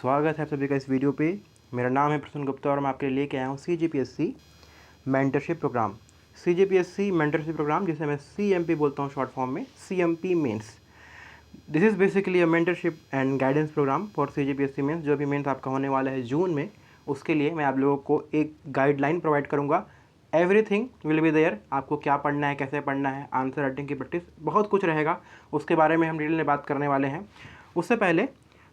स्वागत है आप सभी का इस वीडियो पे। मेरा नाम है प्रसून गुप्ता और मैं आपके लिए लेके आया हूँ CGPSC mentorship programme. CGPSC mentorship programme जिसे मैं CMP बोलता हूँ शॉर्ट फॉर्म में, CMP mains. This is basically a mentorship and guidance programme for CGPSC mains. जो भी मेंस आपका होने वाला है जून में, उसके लिए मैं आप लोगों को एक गाइडलाइन प्रोवाइड करूँगा। Everything will be there. आपको क्या पढ़ना है, कैसे पढ़ना है, आंसर राइटिंग की प्रैक्टिस, बहुत कुछ रहेगा। उसके बारे में हम डिटेल में बात करने वाले हैं। उससे पहले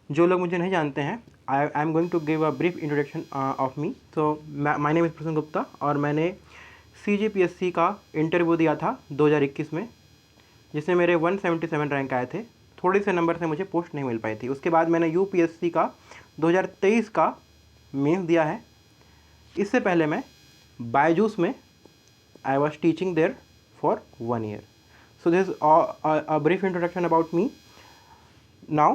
जो लोग मुझे नहीं जानते हैं, I am going to give a brief introduction of me. So my name is Prasoon Gupta और मैंने CGPSC का इंटरव्यू दिया था 2021 में, जिसमें मेरे 177 रैंक आए थे। थोड़े से नंबर से मुझे पोस्ट नहीं मिल पाई थी। उसके बाद मैंने UPSC का 2023 का मेंस दिया है। इससे पहले मैं बायजूस में I was teaching there for 1 year. So this is a brief introduction about me. Now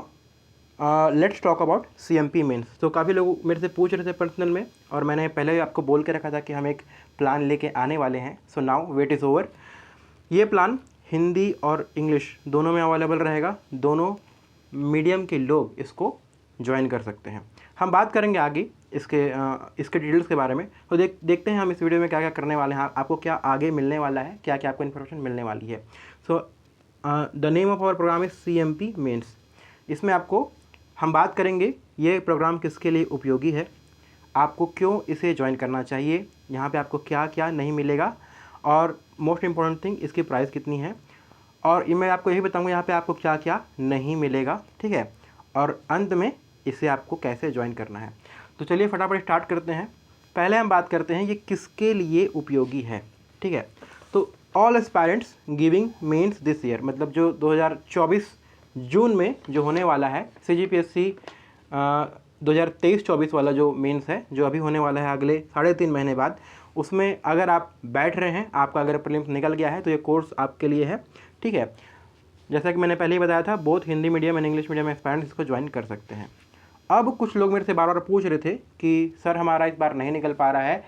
let's talk about CMP mains. तो काफ़ी लोग मेरे से पूछ रहे थे पर्सनल में, और मैंने पहले ही आपको बोल के रखा था कि हम एक प्लान लेके आने वाले हैं। So now wait is over. ये प्लान हिंदी और इंग्लिश दोनों में अवेलेबल रहेगा। दोनों मीडियम के लोग इसको ज्वाइन कर सकते हैं। हम बात करेंगे आगे इसके डिटेल्स के बारे में। तो देखते हैं हम इस वीडियो में क्या क्या करने वाले हैं, आपको क्या आगे मिलने वाला है, क्या क्या आपको इन्फॉर्मेशन मिलने वाली है। So the name of our programme is CMP mains. इसमें आपको हम बात करेंगे ये प्रोग्राम किसके लिए उपयोगी है, आपको क्यों इसे ज्वाइन करना चाहिए, यहाँ पे आपको क्या क्या नहीं मिलेगा, और मोस्ट इम्पॉर्टेंट थिंग इसकी प्राइस कितनी है, और ये मैं आपको यही बताऊंगा यहाँ पे आपको क्या क्या नहीं मिलेगा, ठीक है। और अंत में इसे आपको कैसे ज्वाइन करना है। तो चलिए फटाफट स्टार्ट करते हैं। पहले हम बात करते हैं ये किसके लिए उपयोगी है, ठीक है। तो all aspirants giving mains this year, मतलब जो 2024 जून में जो होने वाला है CGPSC 2023-24 वाला जो मेंस है, जो अभी होने वाला है अगले 3.5 महीने बाद, उसमें अगर आप बैठ रहे हैं, आपका अगर प्रीलिम्स निकल गया है, तो ये कोर्स आपके लिए है, ठीक है। जैसा कि मैंने पहले ही बताया था, both Hindi medium and English medium aspirants इसको ज्वाइन कर सकते हैं। अब कुछ लोग मेरे से बार बार पूछ रहे थे कि सर हमारा इस बार नहीं निकल पा रहा है,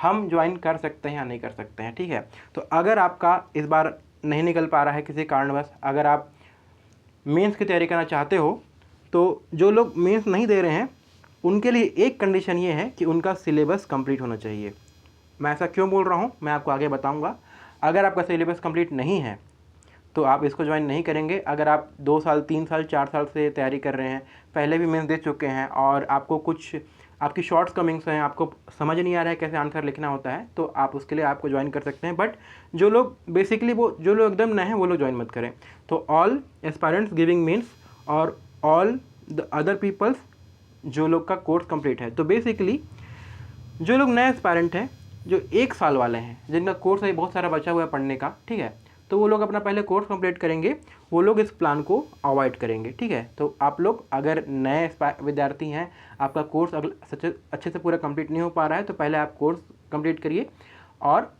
हम ज्वाइन कर सकते हैं या नहीं कर सकते हैं, ठीक है। तो अगर आपका इस बार नहीं निकल पा रहा है किसी कारणवश, अगर आप मेंस की तैयारी करना चाहते हो, तो जो लोग मेंस नहीं दे रहे हैं उनके लिए एक कंडीशन ये है कि उनका सिलेबस कंप्लीट होना चाहिए। मैं ऐसा क्यों बोल रहा हूँ मैं आपको आगे बताऊँगा। अगर आपका सिलेबस कंप्लीट नहीं है तो आप इसको ज्वाइन नहीं करेंगे। अगर आप 2 साल 3 साल 4 साल से तैयारी कर रहे हैं, पहले भी मेंस दे चुके हैं, और आपको कुछ आपकी शॉर्ट्स कमिंग्स हैं, आपको समझ नहीं आ रहा है कैसे आंसर लिखना होता है, तो आप उसके लिए आपको ज्वाइन कर सकते हैं। बट जो लोग बेसिकली जो लोग एकदम नए हैं वो लोग ज्वाइन मत करें। तो ऑल एस्पायरेंट्स गिविंग मेंस और ऑल द अदर पीपल्स जो लोग का कोर्स कंप्लीट है। तो बेसिकली जो लोग नए एस्पायरेंट हैं, जो 1 साल वाले हैं, जिनका कोर्स है बहुत सारा बचा हुआ है पढ़ने का, ठीक है, तो वो लोग अपना पहले कोर्स कंप्लीट करेंगे, वो लोग इस प्लान को अवॉइड करेंगे, ठीक है। तो आप लोग अगर नए विद्यार्थी हैं, आपका कोर्स अच्छे से पूरा कंप्लीट नहीं हो पा रहा है, तो पहले आप कोर्स कंप्लीट करिए और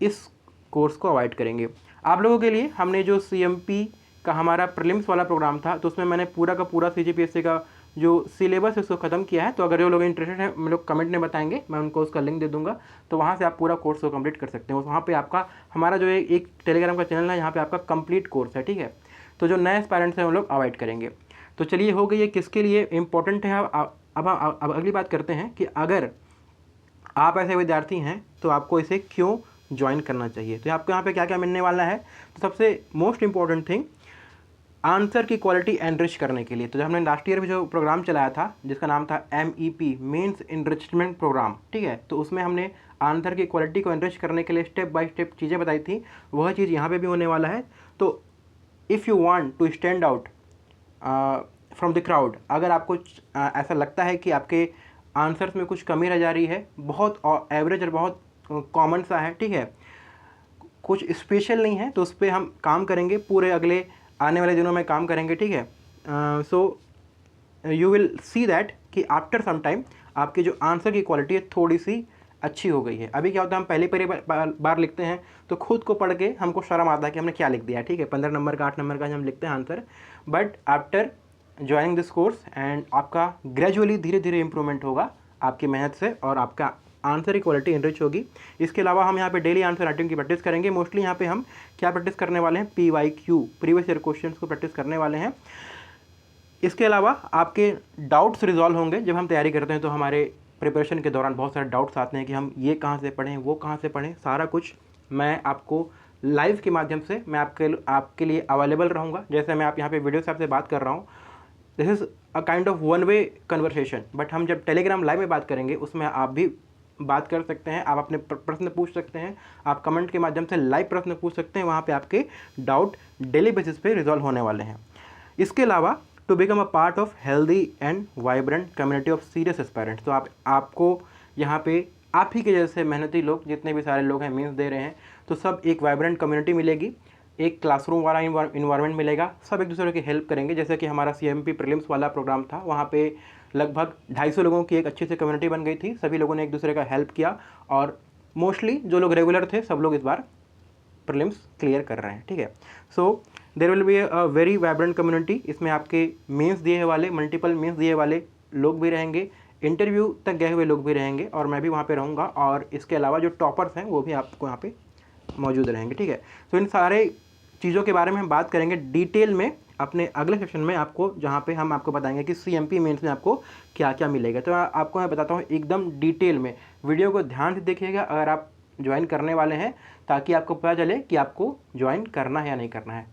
इस कोर्स को अवॉइड करेंगे। आप लोगों के लिए हमने जो CMP का हमारा प्रीलिम्स वाला प्रोग्राम था, तो उसमें मैंने पूरा का पूरा CGPSC का जो सिलेबस है उसको ख़त्म किया है। तो अगर जो लोग इंटरेस्टेड हैं, हम लोग कमेंट में बताएंगे, मैं उनको उसका लिंक दे दूंगा, तो वहाँ से आप पूरा कोर्स को कंप्लीट कर सकते हैं। वहाँ पे आपका हमारा जो एक टेलीग्राम का चैनल है, यहाँ पे आपका कंप्लीट कोर्स है, ठीक है। तो जो नए एस्पायरेंट्स हैं वो लोग अवॉइड करेंगे। तो चलिए हो गई ये किसके लिए इंपॉर्टेंट है। अब अगली बात करते हैं कि अगर आप ऐसे विद्यार्थी हैं तो आपको इसे क्यों ज्वाइन करना चाहिए। तो आपको यहाँ पे क्या क्या मिलने वाला है। तो सबसे मोस्ट इंपॉर्टेंट थिंग, आंसर की क्वालिटी एनरिच करने के लिए। तो जब हमने लास्ट ईयर भी जो प्रोग्राम चलाया था जिसका नाम था MEP मेंस इनरिचमेंट प्रोग्राम, ठीक है, तो उसमें हमने आंसर की क्वालिटी को एनरिच करने के लिए स्टेप बाय स्टेप चीज़ें बताई थी। वह चीज़ यहाँ पे भी होने वाला है। तो if you want to stand out from the crowd, अगर आपको ऐसा लगता है कि आपके आंसर्स में कुछ कमी रह जा रही है, बहुत एवरेज और बहुत कॉमन सा है, ठीक है, कुछ स्पेशल नहीं है, तो उस पर हम काम करेंगे, पूरे अगले आने वाले दिनों में काम करेंगे, ठीक है। So you will see that कि आफ्टर सम टाइम आपकी जो आंसर की क्वालिटी है थोड़ी सी अच्छी हो गई है। अभी क्या होता है, हम पहले बार लिखते हैं तो खुद को पढ़ के हमको शर्म आता है कि हमने क्या लिख दिया, ठीक है, 15 नंबर का 8 नंबर का हम लिखते हैं answer. But after joining this course and आपका ग्रेजुअली धीरे धीरे इंप्रूवमेंट होगा आपकी मेहनत से, और आपका आंसर की क्वालिटी इनरिच होगी। इसके अलावा हम यहाँ पे डेली आंसर राइटिंग की प्रैक्टिस करेंगे। मोस्टली यहाँ पे हम क्या प्रैक्टिस करने वाले हैं, PYQ प्रीवियस ईयर क्वेश्चंस को प्रैक्टिस करने वाले हैं। इसके अलावा आपके डाउट्स रिजॉल्व होंगे। जब हम तैयारी करते हैं तो हमारे प्रिपरेशन के दौरान बहुत सारे डाउट्स आते हैं कि हम ये कहाँ से पढ़ें, वो कहाँ से पढ़ें। सारा कुछ मैं आपको लाइव के माध्यम से मैं आपके लिए अवेलेबल रहूँगा। जैसे मैं आप यहाँ पे वीडियो से आपसे बात कर रहा हूँ, this is a kind of one way conversation. But हम जब टेलीग्राम लाइव में बात करेंगे उसमें आप भी बात कर सकते हैं, आप अपने प्रश्न पूछ सकते हैं, आप कमेंट के माध्यम से लाइव प्रश्न पूछ सकते हैं। वहाँ पे आपके डाउट डेली बेसिस पे रिजॉल्व होने वाले हैं। इसके अलावा to become a part of healthy and vibrant community of serious aspirants, तो आपको यहाँ पे आप ही के जैसे मेहनती लोग जितने भी सारे लोग हैं मीन्स दे रहे हैं, तो सब एक वाइब्रेंट कम्युनिटी मिलेगी, एक क्लासरूम वाला इन्वायरमेंट मिलेगा, सब एक दूसरे की हेल्प करेंगे। जैसे कि हमारा CMP प्रीलिम्स वाला प्रोग्राम था, वहाँ पे लगभग 250 लोगों की एक अच्छी सी कम्युनिटी बन गई थी। सभी लोगों ने एक दूसरे का हेल्प किया और मोस्टली जो लोग रेगुलर थे सब लोग इस बार प्रीलिम्स क्लियर कर रहे हैं, ठीक है। So there will be a very vibrant community. इसमें आपके मेंस दिए वाले, मल्टीपल मेंस दिए वाले लोग भी रहेंगे, इंटरव्यू तक गए हुए लोग भी रहेंगे और मैं भी वहाँ पे रहूँगा। और इसके अलावा जो टॉपर्स हैं वो भी आपको यहाँ पे मौजूद रहेंगे, ठीक है। तो इन सारे चीज़ों के बारे में हम बात करेंगे डिटेल में अपने अगले सेक्शन में, आपको जहाँ पे हम आपको बताएंगे कि CMP मेंस में आपको क्या क्या मिलेगा। तो आपको मैं बताता हूँ एकदम डिटेल में, वीडियो को ध्यान से देखिएगा अगर आप ज्वाइन करने वाले हैं, ताकि आपको पता चले कि आपको ज्वाइन करना है या नहीं करना है।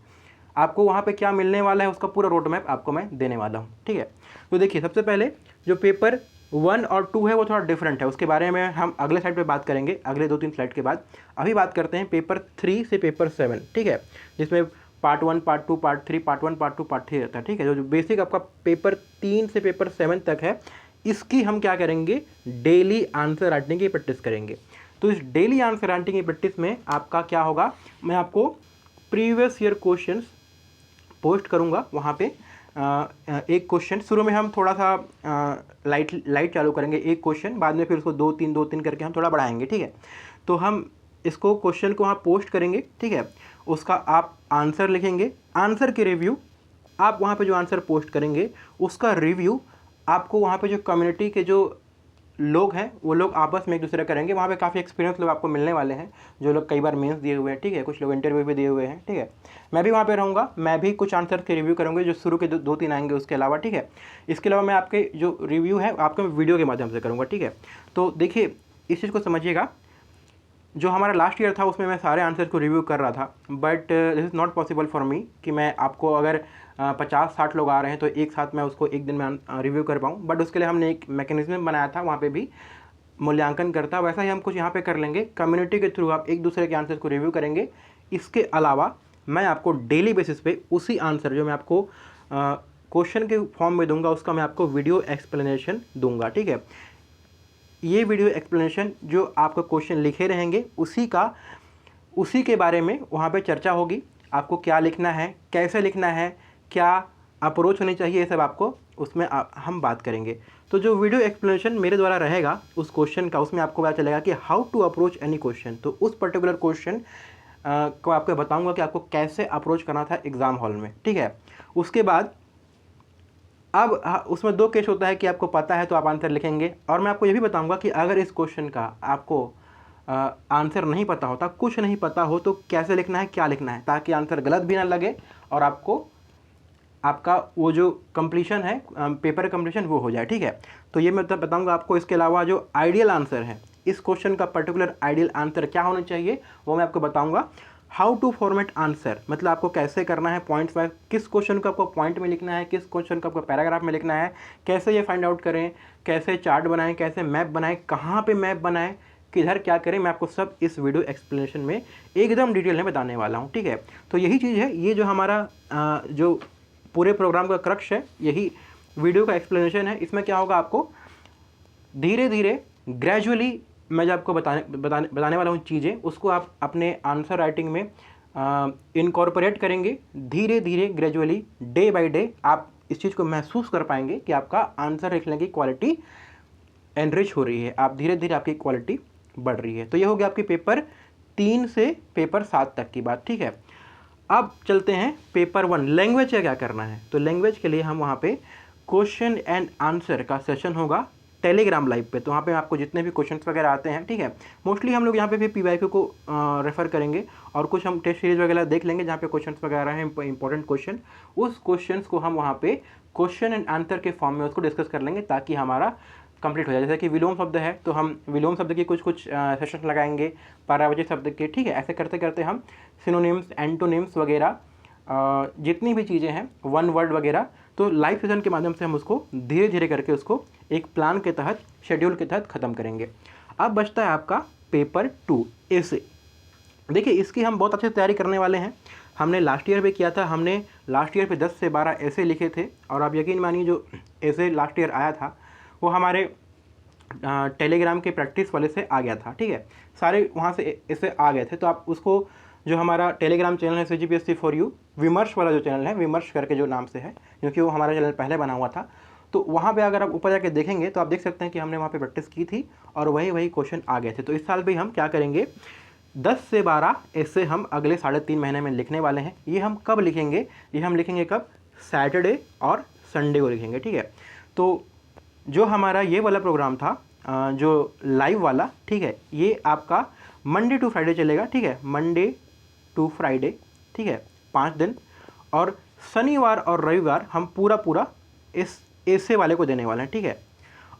आपको वहाँ पे क्या मिलने वाला है उसका पूरा रोड मैप आपको मैं देने वाला हूँ, ठीक है। तो देखिए, सबसे पहले जो पेपर 1 और 2 है वो थोड़ा डिफरेंट है, उसके बारे में हम अगले स्लाइड पे बात करेंगे, अगले 2-3 स्लाइड के बाद। अभी बात करते हैं पेपर 3 से पेपर 7, ठीक है, जिसमें part 1, part 2, part 3, part 1, part 2, part 3 रहता है, ठीक है। जो बेसिक आपका पेपर 3 से पेपर 7 तक है, इसकी हम क्या करेंगे, डेली आंसर राइटिंग की प्रैक्टिस करेंगे। तो इस डेली आंसर राइटिंग की प्रैक्टिस में आपका क्या होगा, मैं आपको प्रीवियस ईयर क्वेश्चंस पोस्ट करूंगा वहाँ पे। एक क्वेश्चन शुरू में हम थोड़ा सा लाइट चालू करेंगे, एक क्वेश्चन, बाद में फिर उसको 2-3 करके हम थोड़ा बढ़ाएंगे, ठीक है। तो हम इसको क्वेश्चन को वहाँ पोस्ट करेंगे, ठीक है। उसका आप आंसर लिखेंगे, आंसर के रिव्यू आप वहाँ पे जो आंसर पोस्ट करेंगे उसका रिव्यू आपको वहाँ पे जो कम्युनिटी के जो लोग हैं वो लोग आपस में एक दूसरे करेंगे। वहाँ पे काफ़ी एक्सपीरियंस लोग आपको मिलने वाले हैं, जो लोग कई बार मेंस दिए हुए हैं, ठीक है, कुछ लोग इंटरव्यू भी दिए हुए हैं, ठीक है। मैं भी वहाँ पे रहूँगा, मैं भी कुछ आंसर के रिव्यू करूँगा जो शुरू के 2-3 आएंगे उसके अलावा, ठीक है। इसके अलावा मैं आपके जो रिव्यू है आपके वीडियो के माध्यम से करूँगा, ठीक है। तो देखिए, इस चीज़ को समझिएगा, जो हमारा लास्ट ईयर था उसमें मैं सारे आंसर को रिव्यू कर रहा था, but this is not possible for me कि मैं आपको अगर 50-60 लोग आ रहे हैं तो एक साथ मैं उसको एक दिन में रिव्यू कर पाऊँ। बट उसके लिए हमने एक मैकेनिज्म बनाया था, वहाँ पे भी मूल्यांकन करता, वैसा ही हम कुछ यहाँ पे कर लेंगे। कम्युनिटी के थ्रू आप एक दूसरे के आंसर को रिव्यू करेंगे। इसके अलावा मैं आपको डेली बेसिस पे उसी आंसर जो मैं आपको क्वेश्चन के फॉर्म में दूंगा उसका मैं आपको वीडियो एक्सप्लेनेशन दूंगा, ठीक है। ये वीडियो एक्सप्लेनेशन जो आपको क्वेश्चन लिखे रहेंगे उसी के बारे में वहाँ पे चर्चा होगी। आपको क्या लिखना है, कैसे लिखना है, क्या अप्रोच होनी चाहिए, ये सब आपको उसमें हम बात करेंगे। तो जो वीडियो एक्सप्लेनेशन मेरे द्वारा रहेगा उस क्वेश्चन का, उसमें आपको पता चलेगा कि how to approach any question. तो उस पर्टिकुलर क्वेश्चन को आपको बताऊंगा कि आपको कैसे अप्रोच करना था एग्ज़ाम हॉल में, ठीक है। उसके बाद अब उसमें 2 केस होता है कि आपको पता है तो आप आंसर लिखेंगे, और मैं आपको ये भी बताऊंगा कि अगर इस क्वेश्चन का आपको आंसर नहीं पता होता, कुछ नहीं पता हो, तो कैसे लिखना है, क्या लिखना है, ताकि आंसर गलत भी ना लगे और आपका वो जो कंप्लीशन है, पेपर कंप्लीशन, वो हो जाए, ठीक है। तो ये मैं बताऊंगा आपको। इसके अलावा जो आइडियल आंसर है, इस क्वेश्चन का पर्टिकुलर आइडियल आंसर क्या होना चाहिए वो मैं आपको बताऊंगा। हाउ टू फॉर्मेट आंसर, मतलब आपको कैसे करना है पॉइंट्स वाइज, किस क्वेश्चन को आपको पॉइंट में लिखना है, किस क्वेश्चन को आपको पैराग्राफ में लिखना है, कैसे ये फाइंड आउट करें, कैसे चार्ट बनाएं, कैसे मैप बनाएं, कहाँ पे मैप बनाएं, किधर क्या करें, मैं आपको सब इस वीडियो एक्सप्लेनेशन में एकदम डिटेल में बताने वाला हूँ, ठीक है। तो यही चीज़ है, ये जो हमारा जो पूरे प्रोग्राम का क्रक्स है, यही वीडियो का एक्सप्लेनेशन है। इसमें क्या होगा, आपको धीरे धीरे ग्रेजुअली मैं जो आपको बताने वाला हूँ चीज़ें, उसको आप अपने आंसर राइटिंग में इनकॉर्पोरेट करेंगे। धीरे धीरे ग्रेजुअली डे बाय डे आप इस चीज़ को महसूस कर पाएंगे कि आपका आंसर लिखने की क्वालिटी एनरिच हो रही है, आप धीरे धीरे आपकी क्वालिटी बढ़ रही है। तो ये हो गया आपकी पेपर 3 से पेपर 7 तक की बात, ठीक है। अब चलते हैं पेपर 1, लैंग्वेज का क्या करना है। तो लैंग्वेज के लिए हम वहाँ पे क्वेश्चन एंड आंसर का सेशन होगा टेलीग्राम लाइव पे। तो वहाँ पे आपको जितने भी क्वेश्चंस वगैरह आते हैं, ठीक है, मोस्टली हम लोग यहाँ पे भी PYQ को रेफ़र करेंगे और कुछ हम टेस्ट सीरीज वगैरह देख लेंगे जहाँ पे क्वेश्चंस वगैरह हैं इंपॉर्टेंट क्वेश्चन। उस क्वेश्चंस को हम वहाँ पे क्वेश्चन एंड आंसर के फॉर्म में उसको डिस्कस कर लेंगे ताकि हमारा कंप्लीट हो जाए। जैसे कि विलोम शब्द है तो हम विलोम शब्द के कुछ सेशन लगाएंगे, परावचक शब्द के, ठीक है। ऐसे करते करते हम सिनोनिम्स, एंटोनिम्स वगैरह जितनी भी चीज़ें हैं, वन वर्ड वगैरह, तो लाइव सेशन के माध्यम से हम उसको धीरे धीरे करके उसको एक प्लान के तहत, शेड्यूल के तहत ख़त्म करेंगे। अब बचता है आपका पेपर 2 ऐसे। देखिए इसकी हम बहुत अच्छे से तैयारी करने वाले हैं। हमने लास्ट ईयर भी किया था, हमने लास्ट ईयर पे 10 से 12 ऐसे लिखे थे और आप यकीन मानिए जो ऐसे लास्ट ईयर आया था वो हमारे टेलीग्राम के प्रैक्टिस वाले से आ गया था, ठीक है। सारे वहाँ से ऐसे आ गए थे। तो आप उसको, जो हमारा टेलीग्राम चैनल है CGPSC फॉर यू, विमर्श वाला जो चैनल है, विमर्श करके जो नाम से है, क्योंकि वो हमारा चैनल पहले बना हुआ था, तो वहाँ पे अगर आप ऊपर जाके देखेंगे तो आप देख सकते हैं कि हमने वहाँ पे प्रैक्टिस की थी और वही क्वेश्चन आ गए थे। तो इस साल भी हम क्या करेंगे, 10 से 12 ऐसे हम अगले 3.5 महीने में लिखने वाले हैं। ये हम कब लिखेंगे, ये हम लिखेंगे कब, सैटरडे और संडे को लिखेंगे, ठीक है। तो जो हमारा ये वाला प्रोग्राम था जो लाइव वाला, ठीक है, ये आपका मंडे टू फ्राइडे चलेगा, ठीक है, मंडे टू फ्राइडे, ठीक है, 5 दिन। और शनिवार और रविवार हम पूरा इस ऐसे वाले को देने वाले हैं, ठीक है।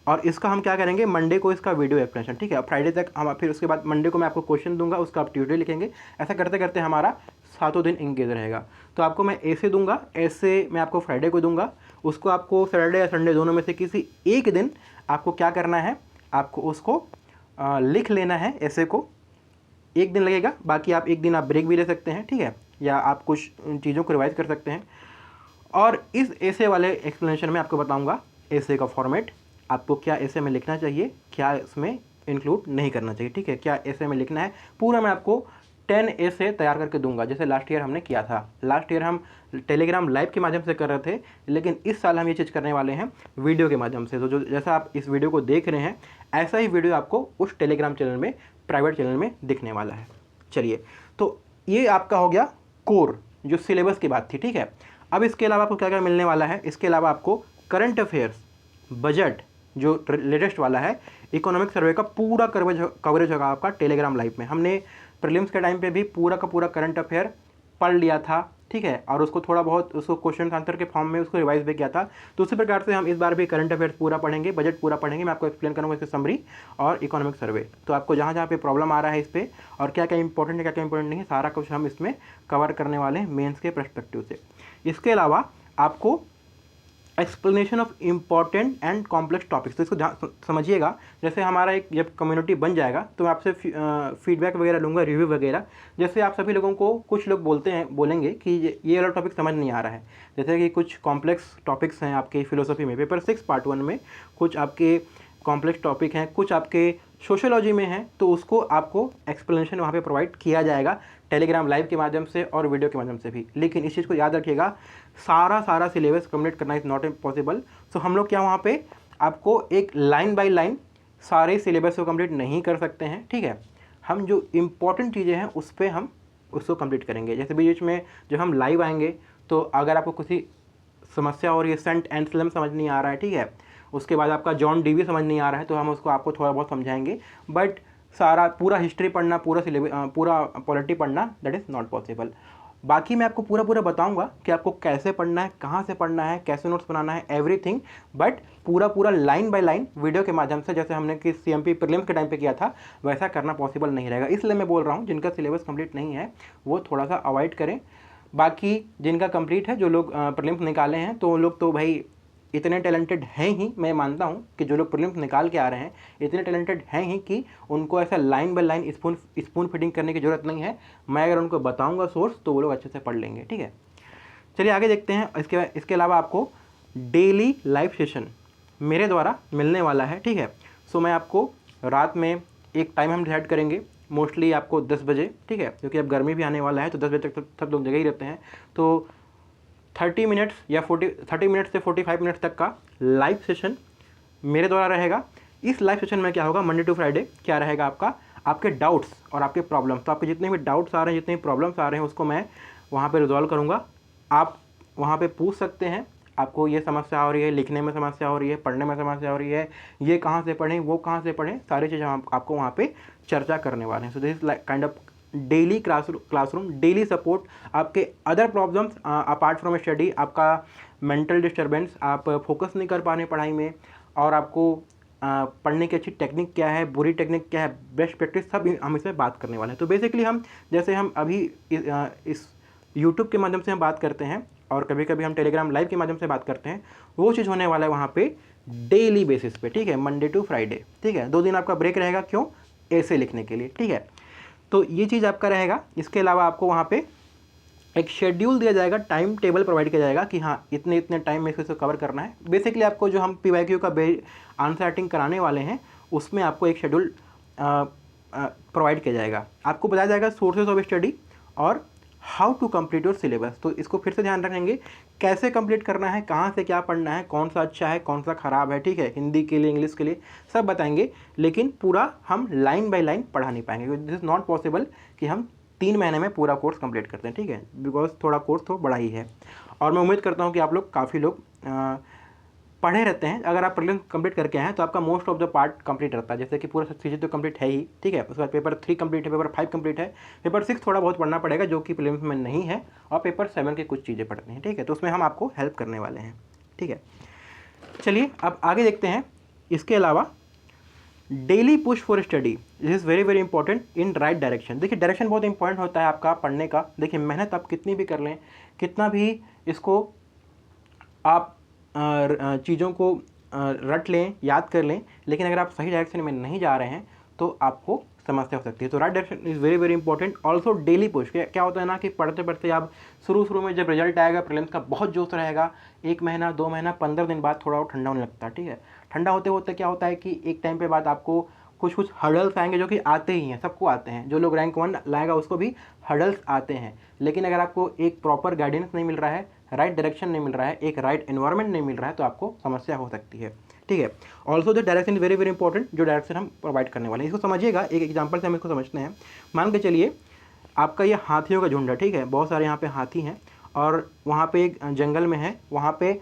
और इसका हम क्या करेंगे, मंडे को इसका वीडियो एक्सप्लेनेशन, ठीक है, फ्राइडे तक हम, फिर उसके बाद मंडे को मैं आपको क्वेश्चन दूंगा, उसका आप ट्यूसडे लिखेंगे। ऐसा करते करते हमारा 7 दिन इंगेज रहेगा। तो आपको मैं ऐसे दूंगा, ऐसे मैं आपको फ्राइडे को दूंगा, उसको आपको सैटरडे या संडे दोनों में से किसी एक दिन आपको क्या करना है, आपको उसको लिख लेना है। ऐसे को एक दिन लगेगा, बाकी आप एक दिन आप ब्रेक भी ले सकते हैं, ठीक है, या आप कुछ चीज़ों को रिवाइज कर सकते हैं। और इस ऐसे वाले एक्सप्लेनेशन में आपको बताऊंगा ऐसे का फॉर्मेट, आपको क्या ऐसे में लिखना चाहिए, क्या इसमें इंक्लूड नहीं करना चाहिए, ठीक है, क्या ऐसे में लिखना है, पूरा मैं आपको 10 ऐसे तैयार करके दूंगा, जैसे लास्ट ईयर हमने किया था। लास्ट ईयर हम टेलीग्राम लाइव के माध्यम से कर रहे थे, लेकिन इस साल हम ये चीज़ करने वाले हैं वीडियो के माध्यम से। तो जो जैसा आप इस वीडियो को देख रहे हैं, ऐसा ही वीडियो आपको उस टेलीग्राम चैनल में, प्राइवेट चैनल में दिखने वाला है। चलिए, तो ये आपका हो गया कोर, जो सिलेबस की बात थी, ठीक है। अब इसके अलावा आपको क्या क्या मिलने वाला है, इसके अलावा आपको करंट अफेयर्स, बजट जो लेटेस्ट वाला है, इकोनॉमिक सर्वे का पूरा कवरेज होगा आपका टेलीग्राम लाइव में। हमने प्रीलिम्स के टाइम पे भी पूरा का पूरा करंट अफेयर पढ़ लिया था, ठीक है, और उसको थोड़ा बहुत उसको क्वेश्चन आंसर के फॉर्म में उसको रिवाइज भी किया था। तो उसी प्रकार से हम इस बार भी करंट अफेयर्स पूरा पढ़ेंगे, बजट पूरा पढ़ेंगे। मैं आपको एक्सप्लेन करूँगा इसके समरी और इकोनॉमिक सर्वे। तो आपको जहाँ जहाँ पे प्रॉब्लम आ रहा है इस पर, और क्या क्या इंपॉर्टेंट है, क्या क्या इंपॉर्टेंट नहीं है, सारा कुछ हम इसमें कवर करने वाले हैं मेंस के पर्सपेक्टिव से। इसके अलावा आपको explanation of important and complex topics, तो इसको समझिएगा। जैसे हमारा एक जब कम्युनिटी बन जाएगा तो मैं आपसे फीडबैक वगैरह लूँगा, रिव्यू वगैरह। जैसे आप सभी लोगों को, कुछ लोग बोलेंगे कि ये वाला टॉपिक समझ नहीं आ रहा है, जैसे कि कुछ कॉम्प्लेक्स टॉपिक्स हैं आपके फिलोसफी में, पेपर 6 पार्ट 1 में कुछ आपके कॉम्प्लेक्स टॉपिक हैं, कुछ आपके सोशियोलॉजी में हैं, तो उसको आपको एक्सप्लेनेशन वहाँ पे प्रोवाइड किया जाएगा टेलीग्राम लाइव के माध्यम से और वीडियो के माध्यम से भी। लेकिन इस चीज़ को याद रखिएगा, सारा सिलेबस कंप्लीट करना इज़ नॉट पॉसिबल। सो हम लोग क्या वहाँ पे आपको एक लाइन बाय लाइन सारे सिलेबस को कंप्लीट नहीं कर सकते हैं, ठीक है। हम जो इम्पॉर्टेंट चीज़ें हैं उस पर हम उसको कंप्लीट करेंगे। जैसे बीच में जब हम लाइव आएंगे तो अगर आपको किसी समस्या हो रही है, सेंट एंसलम समझ नहीं आ रहा है, ठीक है, उसके बाद आपका जॉन डीवी समझ नहीं आ रहा है, तो हम उसको आपको थोड़ा बहुत समझाएंगे। बट सारा पूरा हिस्ट्री पढ़ना, पूरा सिलेबस, पूरा पॉलिटी पढ़ना, दैट इज़ नॉट पॉसिबल। बाकी मैं आपको पूरा बताऊंगा कि आपको कैसे पढ़ना है, कहाँ से पढ़ना है, कैसे नोट्स बनाना है, एवरीथिंग। बट पूरा लाइन बाय लाइन वीडियो के माध्यम से, जैसे हमने कि CMP प्रीलिम्स के टाइम पे किया था, वैसा करना पॉसिबल नहीं रहेगा। इसलिए मैं बोल रहा हूँ जिनका सिलेबस कंप्लीट नहीं है वो थोड़ा सा अवॉइड करें। बाकी जिनका कंप्लीट है, जो लोग प्रीलिम्स निकाले हैं, तो उन लोग तो भाई इतने टैलेंटेड हैं ही, मैं मानता हूँ कि जो लोग प्रीलिम्स निकाल के आ रहे हैं इतने टैलेंटेड हैं ही कि उनको ऐसा line by line spoon feeding करने की ज़रूरत नहीं है। मैं अगर उनको बताऊँगा सोर्स तो वो लोग अच्छे से पढ़ लेंगे, ठीक है। चलिए आगे देखते हैं। इसके अलावा आपको डेली लाइव सेशन मेरे द्वारा मिलने वाला है, ठीक है। सो मैं आपको रात में एक टाइम हम डिसाइड करेंगे, मोस्टली आपको 10 बजे, ठीक है, क्योंकि अब गर्मी भी आने वाला है तो 10 बजे तक सब लोग जगह ही रहते हैं। तो 30 मिनट्स या 30 मिनट्स से 45 मिनट्स तक का लाइव सेशन मेरे द्वारा रहेगा। इस लाइव सेशन में क्या होगा, मंडे टू फ्राइडे क्या रहेगा आपका, आपके डाउट्स और आपके प्रॉब्लम्स। तो आपके जितने भी डाउट्स आ रहे हैं, जितने भी प्रॉब्लम्स आ रहे हैं, उसको मैं वहाँ पे रिजॉल्व करूँगा। आप वहाँ पे पूछ सकते हैं, आपको ये समस्या हो रही है, लिखने में समस्या हो रही है, पढ़ने में समस्या हो रही है, ये कहाँ से पढ़ें, वो कहाँ से पढ़ें, सारी चीज़ें हम आपको वहाँ पे चर्चा करने वाले हैं। So this is kind of daily classroom daily support, आपके other problems apart from study, आपका मेंटल डिस्टर्बेंस, आप फोकस नहीं कर पा रहे पढ़ाई में, और आपको पढ़ने की अच्छी टेक्निक क्या है, बुरी टेक्निक क्या है, बेस्ट प्रैक्टिस, सब हम इसमें बात करने वाले हैं। तो बेसिकली हम जैसे हम अभी इस यूट्यूब के माध्यम से हम बात करते हैं और कभी कभी हम टेलीग्राम लाइव के माध्यम से बात करते हैं, वो चीज़ होने वाला है वहाँ पे डेली बेसिस पे, ठीक है, मंडे टू फ्राइडे, ठीक है। 2 दिन आपका ब्रेक रहेगा, क्यों? ऐसे लिखने के लिए, ठीक है। तो ये चीज़ आपका रहेगा। इसके अलावा आपको वहाँ पे एक शेड्यूल दिया जाएगा, टाइम टेबल प्रोवाइड किया जाएगा कि हाँ इतने इतने टाइम में इसको कवर करना है। बेसिकली आपको जो हम PYQ का आंसर राइटिंग कराने वाले हैं उसमें आपको एक शेड्यूल प्रोवाइड किया जाएगा। आपको बताया जाएगा सोर्सेज ऑफ स्टडी और how to complete your syllabus. तो इसको फिर से ध्यान रखेंगे, कैसे कंप्लीट करना है, कहाँ से क्या पढ़ना है, कौन सा अच्छा है, कौन सा ख़राब है, ठीक है, हिंदी के लिए, इंग्लिश के लिए, सब बताएंगे। लेकिन पूरा हम लाइन बाय लाइन पढ़ा नहीं पाएंगे, दिस इज़ नॉट पॉसिबल कि हम 3 महीने में पूरा कोर्स कंप्लीट करते हैं, ठीक है, बिकॉज थोड़ा कोर्स तो बड़ा ही है। और मैं उम्मीद करता हूँ कि आप लोग काफ़ी लोग पढ़े रहते हैं। अगर आप प्रीलिम्स कंप्लीट करके आए हैं तो आपका most of the part complete रहता है, जैसे कि पूरा सीरीज तो कंप्लीट है ही, ठीक है। उसके बाद पेपर 3 कंप्लीट है, पेपर 5 कंप्लीट है, पेपर 6 थोड़ा बहुत पढ़ना पड़ेगा जो कि प्रीलिम्स में नहीं है, और पेपर 7 की कुछ चीज़ें पढ़नी है, ठीक है। तो उसमें हम आपको हेल्प करने वाले हैं, ठीक है। चलिए अब आगे देखते हैं। इसके अलावा daily push for study, this is very very important in right direction. देखिए डायरेक्शन बहुत इंपॉर्टेंट होता है आपका पढ़ने का। देखिए मेहनत आप कितनी भी कर लें, कितना भी इसको आप चीज़ों को रट लें, याद कर लें, लेकिन अगर आप सही डायरेक्शन में नहीं जा रहे हैं तो आपको समस्या हो सकती है। तो right direction is very very important. Also daily push, क्या होता है ना कि पढ़ते पढ़ते आप शुरू में जब रिजल्ट आएगा प्रीलिम्स का बहुत जोश रहेगा, 1 महीना 2 महीना 15 दिन बाद थोड़ा और ठंडा होने लगता है, ठीक है। ठंडा होते होते क्या होता है कि एक टाइम पे बाद आपको कुछ हर्डल्स आएंगे जो कि आते ही हैं, सबको आते हैं, जो लोग रैंक 1 लाएगा उसको भी हर्डल्स आते हैं। लेकिन अगर आपको एक प्रॉपर गाइडेंस नहीं मिल रहा है, राइट डायरेक्शन नहीं मिल रहा है, एक राइट एनवायरनमेंट नहीं मिल रहा है, तो आपको समस्या हो सकती है, ठीक है। Also the direction is very very important, जो डायरेक्शन हम प्रोवाइड करने वाले हैं। इसको समझिएगा, एक एग्जाम्पल से हम इसको समझते हैं। मान के चलिए आपका ये हाथियों का झुंड है, ठीक है, बहुत सारे यहाँ पे हाथी हैं, और वहाँ पे एक जंगल में है, वहाँ पे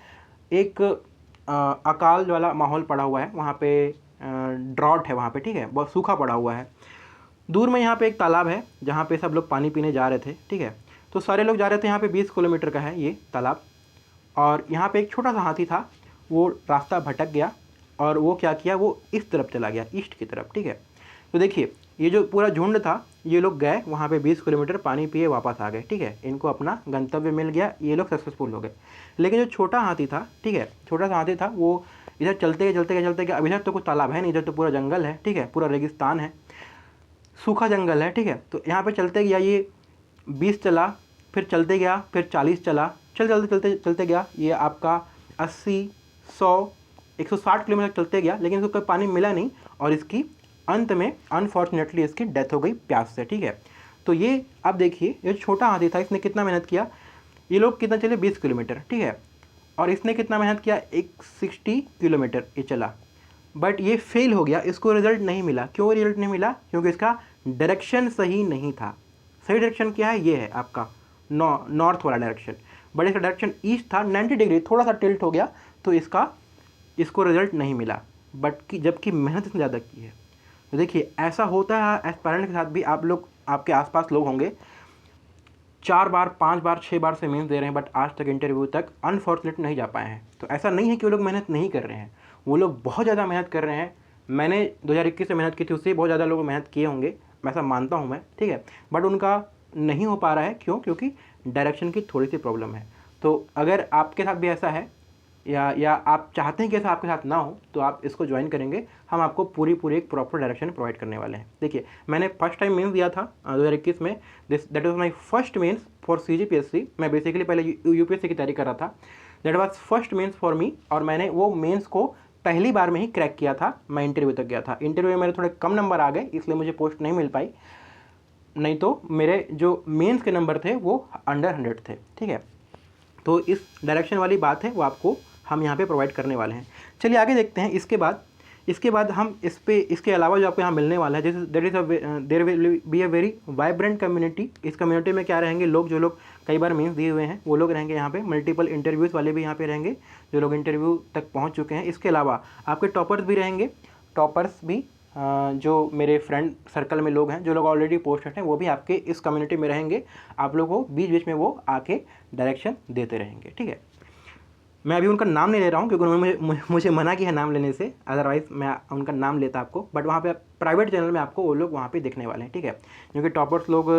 एक अकाल वाला माहौल पड़ा हुआ है, वहाँ पे ड्रॉट है वहाँ पे, ठीक है, बहुत सूखा पड़ा हुआ है। दूर में यहाँ पे एक तालाब है जहाँ पे सब लोग पानी पीने जा रहे थे, ठीक है। तो सारे लोग जा रहे थे, यहाँ पे 20 किलोमीटर का है ये तालाब, और यहाँ पे एक छोटा सा हाथी था, वो रास्ता भटक गया और वो क्या किया, वो इस तरफ चला गया, ईस्ट की तरफ, ठीक है। तो देखिए ये जो पूरा झुंड था, ये लोग गए वहाँ पे 20 किलोमीटर पानी पिए वापस आ गए, ठीक है, इनको अपना गंतव्य मिल गया, ये लोग सक्सेसफुल हो गए। लेकिन जो छोटा हाथी था, ठीक है, छोटा सा हाथी था, वो इधर चलते गए, अब इधर तो कोई तालाब है नहीं, इधर तो पूरा जंगल है, ठीक है, पूरा रेगिस्तान है, सूखा जंगल है, ठीक है। तो यहाँ पे चलते गया, ये 20 चला, फिर चलते गया, फिर 40 चला, चलते गया, ये आपका 80, 100, 160 किलोमीटर चलते गया, लेकिन इसको कोई पानी मिला नहीं, और इसकी अंत में अनफॉर्चुनेटली इसकी डेथ हो गई प्यास से, ठीक है। तो ये अब देखिए, ये छोटा हाथी था, इसने कितना मेहनत किया, ये लोग कितना चले 20 किलोमीटर, ठीक है, और इसने कितना मेहनत किया, 160 किलोमीटर ये चला, बट ये फेल हो गया, इसको रिजल्ट नहीं मिला। क्यों रिजल्ट नहीं मिला? क्योंकि इसका डायरेक्शन सही नहीं था। सही डायरेक्शन क्या है? ये है आपका नॉर्थ वाला डायरेक्शन, बट इसका डायरेक्शन ईस्ट था, 90 डिग्री, थोड़ा सा टिल्ट हो गया, तो इसको रिजल्ट नहीं मिला, बट जबकि मेहनत इसने ज़्यादा की है। तो देखिए ऐसा होता है एस्पायरेंट के साथ भी। आप लोग, आपके आसपास लोग होंगे 4 बार 5 बार 6 बार से मेंस दे रहे हैं, बट आज तक इंटरव्यू तक अनफॉर्चुनेट नहीं जा पाए हैं। तो ऐसा नहीं है कि वो लोग मेहनत नहीं कर रहे हैं, वो लोग बहुत ज़्यादा मेहनत कर रहे हैं। मैंने 2021 से मेहनत की थी, उससे बहुत ज़्यादा लोग मेहनत किए होंगे, मैं ऐसा मानता हूँ मैं, ठीक है, बट उनका नहीं हो पा रहा है। क्यों? क्योंकि डायरेक्शन की थोड़ी सी प्रॉब्लम है। तो अगर आपके साथ भी ऐसा है या आप चाहते हैं कि ऐसा आपके साथ ना हो, तो आप इसको ज्वाइन करेंगे, हम आपको पूरी एक प्रॉपर डायरेक्शन प्रोवाइड करने वाले हैं। देखिए मैंने फर्स्ट टाइम मेंस दिया था 2021 में, that was my first mains for CGPSC। मैं बेसिकली पहले UPSC की तैयारी कर रहा था, that was first mains for me, और मैंने वो मेंस को पहली बार में ही क्रैक किया था। मैं इंटरव्यू तक गया था, इंटरव्यू में मेरे थोड़े कम नंबर आ गए, इसलिए मुझे पोस्ट नहीं मिल पाई, नहीं तो मेरे जो मेंस के नंबर थे वो अंडर 100 थे, ठीक है। तो इस डायरेक्शन वाली बात है, वो आपको हम यहाँ पे प्रोवाइड करने वाले हैं। चलिए आगे देखते हैं। इसके बाद हम इसके अलावा जो आपको यहाँ मिलने वाला है, जैसे there will be a very vibrant community. इस कम्युनिटी में क्या रहेंगे, लोग जो लोग कई बार मेंस दिए हुए हैं वो लोग रहेंगे यहाँ पे, मल्टीपल इंटरव्यूज़ वाले भी यहाँ पे रहेंगे, जो लोग इंटरव्यू तक पहुँच चुके हैं। इसके अलावा आपके टॉपर्स भी रहेंगे, टॉपर्स भी जो मेरे फ्रेंड सर्कल में लोग हैं, जो लोग ऑलरेडी पोस्टेड हैं, वो भी आपके इस कम्युनिटी में रहेंगे। आप लोगों को बीच बीच में वो आके डायरेक्शन देते रहेंगे, ठीक है। मैं अभी उनका नाम नहीं ले रहा हूँ क्योंकि उन्होंने मुझे मना किया है नाम लेने से, अदरवाइज़ मैं उनका नाम लेता आपको। बट वहाँ पे प्राइवेट चैनल में आपको वो लोग वहाँ पे दिखने वाले हैं, ठीक है। क्योंकि टॉपर्स लोग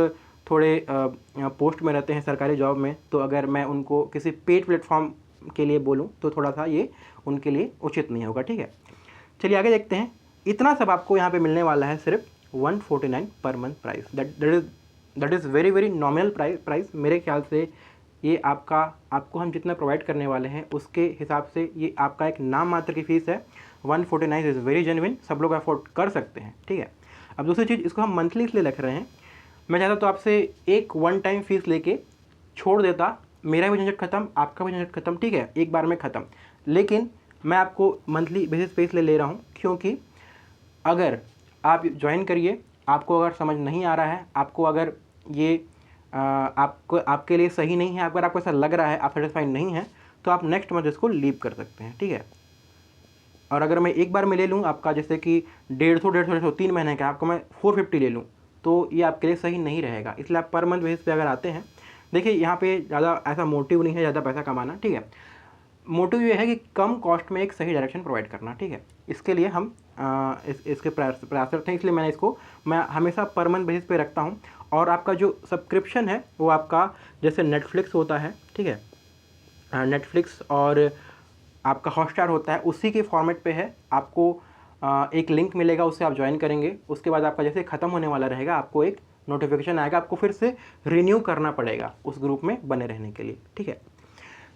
थोड़े पोस्ट में रहते हैं सरकारी जॉब में, तो अगर मैं उनको किसी पेड प्लेटफॉर्म के लिए बोलूँ तो थोड़ा सा ये उनके लिए उचित नहीं होगा, ठीक है। चलिए आगे देखते हैं। इतना सब आपको यहाँ पे मिलने वाला है सिर्फ 149 per month price. That is very very nominal price. मेरे ख्याल से ये आपको हम जितना प्रोवाइड करने वाले हैं उसके हिसाब से ये आपका एक नाम मात्र की फ़ीस है। 149 इज़ वेरी जेन्युइन, सब लोग अफोर्ड कर सकते हैं, ठीक है। अब दूसरी चीज़, इसको हम मंथली इसलिए रख रहे हैं, मैं चाहता तो आपसे एक वन टाइम फीस लेके छोड़ देता, मेरा भी झंझट खत्म, आपका भी झंझट खत्म, ठीक है, एक बार में ख़त्म। लेकिन मैं आपको मंथली बेसिस पे इसलिए ले रहा हूँ क्योंकि अगर आप ज्वाइन करिए, आपको अगर समझ नहीं आ रहा है, आपको अगर ये आपके लिए सही नहीं है, अगर आपको ऐसा लग रहा है, आप सेटिस्फाइड नहीं है, तो आप नेक्स्ट मंथ इसको लीव कर सकते हैं, ठीक है। और अगर मैं एक बार में ले लूँ आपका, जैसे कि 150 3 महीने का, आपको मैं 450 ले लूँ, तो ये आपके लिए सही नहीं रहेगा। इसलिए आप पर मंथ बेसिस पे अगर आते हैं, देखिए यहाँ पे ज़्यादा ऐसा मोटिव नहीं है ज़्यादा पैसा कमाना, ठीक है। मोटिव ये है कि कम कॉस्ट में एक सही डायरेक्शन प्रोवाइड करना, ठीक है। इसके लिए हम इसके प्रयासरत हैं, इसलिए मैं हमेशा पर मंथ बेसिस पे रखता हूँ। और आपका जो सब्सक्रिप्शन है वो आपका जैसे नेटफ्लिक्स होता है, ठीक है, नेटफ्लिक्स और आपका हॉटस्टार होता है, उसी के फॉर्मेट पे है। आपको एक लिंक मिलेगा, उससे आप ज्वाइन करेंगे, उसके बाद आपका जैसे ख़त्म होने वाला रहेगा आपको एक नोटिफिकेशन आएगा, आपको फिर से रिन्यू करना पड़ेगा उस ग्रुप में बने रहने के लिए, ठीक है।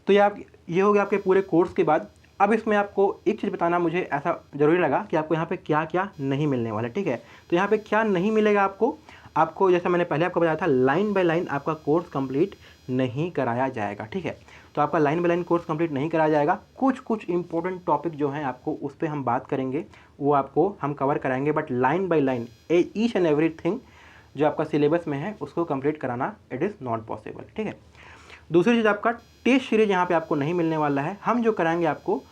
तो ये हो गया आपके पूरे कोर्स के बाद। अब इसमें आपको एक चीज़ बताना मुझे ऐसा ज़रूरी लगा कि आपको यहाँ पे क्या क्या नहीं मिलने वाला, ठीक है। तो यहाँ पे क्या नहीं मिलेगा आपको जैसा मैंने पहले आपको बताया था, लाइन बाय लाइन आपका कोर्स कंप्लीट नहीं कराया जाएगा, ठीक है। तो आपका line by line course complete नहीं कराया जाएगा। कुछ इंपॉर्टेंट टॉपिक जो हैं आपको उस पर हम बात करेंगे, वो आपको हम कवर कराएंगे, but line by line each and everything जो आपका सिलेबस में है उसको कंप्लीट कराना इट इज़ नॉट पॉसिबल, ठीक है। दूसरी चीज़, आपका टेस्ट सीरीज यहाँ पे आपको नहीं मिलने वाला है। हम जो कराएंगे आपको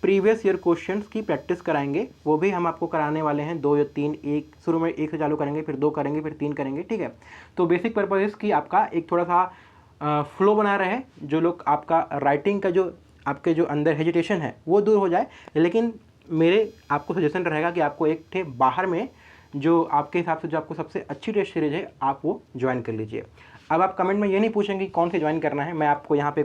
प्रीवियस ईयर क्वेश्चंस की प्रैक्टिस कराएंगे, वो भी हम आपको कराने वाले हैं 2 या 3, एक शुरू में 1 से चालू करेंगे, फिर 2 करेंगे, फिर 3 करेंगे, ठीक है। तो बेसिक पर्पज इसकी आपका एक थोड़ा सा फ्लो बना रहे, जो लोग आपका राइटिंग का जो आपके जो अंदर हेजिटेशन है वो दूर हो जाए। लेकिन मेरे आपको सजेशन रहेगा कि आपको एक थे बाहर में जो आपके हिसाब से जो आपको सबसे अच्छी टेस्ट सीरीज है आप वो ज्वाइन कर लीजिए। अब आप कमेंट में ये नहीं पूछेंगे कौन से ज्वाइन करना है, मैं आपको यहाँ पे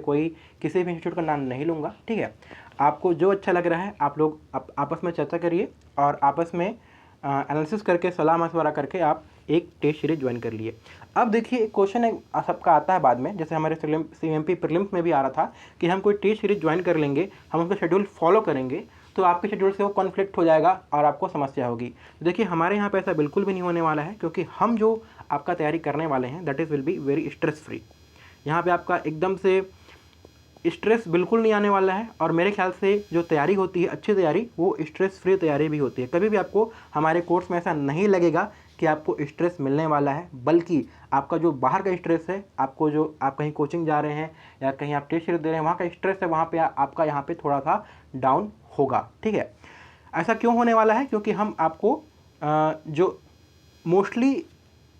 किसी भी इंस्टीट्यूट का नाम नहीं लूँगा, ठीक है। आपको जो अच्छा लग रहा है आप लोग आपस में चर्चा करिए और आपस में एनालिसिस करके सलाह मशवरा करके आप एक टेस्ट सीरीज ज्वाइन कर लिए। अब देखिए क्वेश्चन एक सबका आता है बाद में, जैसे हमारे CMP प्रीलिम्स में भी आ रहा था कि हम कोई टेस्ट सीरीज ज्वाइन कर लेंगे, हम उसका शेड्यूल फॉलो करेंगे, तो आपके शेड्यूल से वो कॉन्फ्लिक्ट हो जाएगा और आपको समस्या होगी। देखिए हमारे यहाँ पे ऐसा बिल्कुल भी नहीं होने वाला है, क्योंकि हम जो आपका तैयारी करने वाले हैं that is will be very stress free. यहाँ पे आपका एकदम से स्ट्रेस बिल्कुल नहीं आने वाला है। और मेरे ख्याल से जो तैयारी होती है अच्छी तैयारी, वो स्ट्रेस फ्री तैयारी भी होती है। कभी भी आपको हमारे कोर्स में ऐसा नहीं लगेगा कि आपको स्ट्रेस मिलने वाला है, बल्कि आपका जो बाहर का स्ट्रेस है, आपको जो आप कहीं कोचिंग जा रहे हैं या कहीं आप टेस्ट सीरीज दे रहे हैं, वहाँ का स्ट्रेस है, वहाँ पे आपका यहाँ पे थोड़ा सा डाउन होगा, ठीक है। ऐसा क्यों होने वाला है? क्योंकि हम आपको जो मोस्टली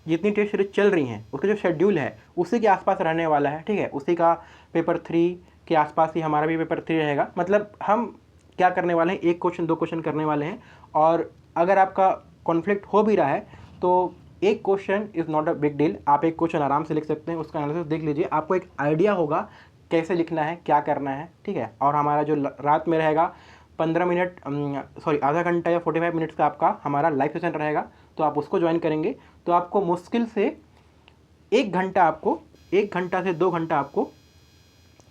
जितनी टेस्ट सीरीज चल रही हैं उसका जो शेड्यूल है उसी के आसपास रहने वाला है, ठीक है। उसी का पेपर 3 के आसपास ही हमारा भी पेपर 3 रहेगा। मतलब हम क्या करने वाले हैं, 1 क्वेश्चन 2 क्वेश्चन करने वाले हैं। और अगर आपका कॉन्फ्लिक्ट हो भी रहा है तो एक question is not a big deal, आप एक क्वेश्चन आराम से लिख सकते हैं, उसका एनालिसिस देख लीजिए, आपको एक आइडिया होगा कैसे लिखना है, क्या करना है, ठीक है। और हमारा जो रात में रहेगा 15 मिनट आधा घंटा या 45 मिनट्स का आपका हमारा लाइव सेशन रहेगा, तो आप उसको ज्वाइन करेंगे तो आपको मुश्किल से 1 घंटा से 2 घंटा आपको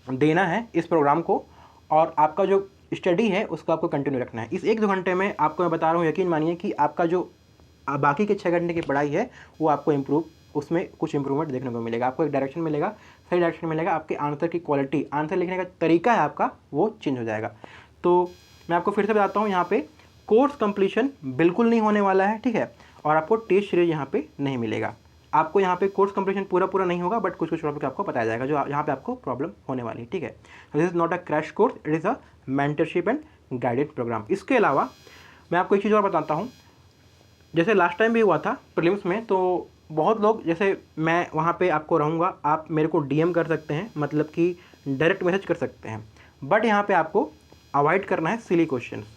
देना है इस प्रोग्राम को, और आपका जो स्टडी है उसको आपको कंटिन्यू रखना है। इस 1-2 घंटे में आपको मैं बता रहा हूँ, यकीन मानिए कि आपका जो बाकी के 6 घंटे की पढ़ाई है वो आपको उसमें कुछ इंप्रूवमेंट देखने को मिलेगा, आपको एक डायरेक्शन मिलेगा, सही डायरेक्शन मिलेगा, आपके आंसर की क्वालिटी, आंसर लिखने का तरीका है आपका वो चेंज हो जाएगा। तो मैं आपको फिर से बताता हूँ, यहाँ पे कोर्स कंप्लीशन बिल्कुल नहीं होने वाला है, ठीक है। और आपको टेस्ट सीरीज यहाँ पे नहीं मिलेगा। आपको यहाँ पे कोर्स कंप्लीशन पूरा नहीं होगा, बट कुछ टॉपिक आपको बताया जाएगा जो यहाँ पे आपको प्रॉब्लम होने वाली है, ठीक है। This is not a crash course, it is a mentorship and guided programme. इसके अलावा मैं आपको एक चीज़ और बताता हूँ, जैसे लास्ट टाइम भी हुआ था प्रीलिम्स में, तो बहुत लोग, जैसे मैं वहाँ पे आपको रहूँगा, आप मेरे को डीएम कर सकते हैं, मतलब कि डायरेक्ट मैसेज कर सकते हैं, बट यहाँ पे आपको अवॉइड करना है silly questions.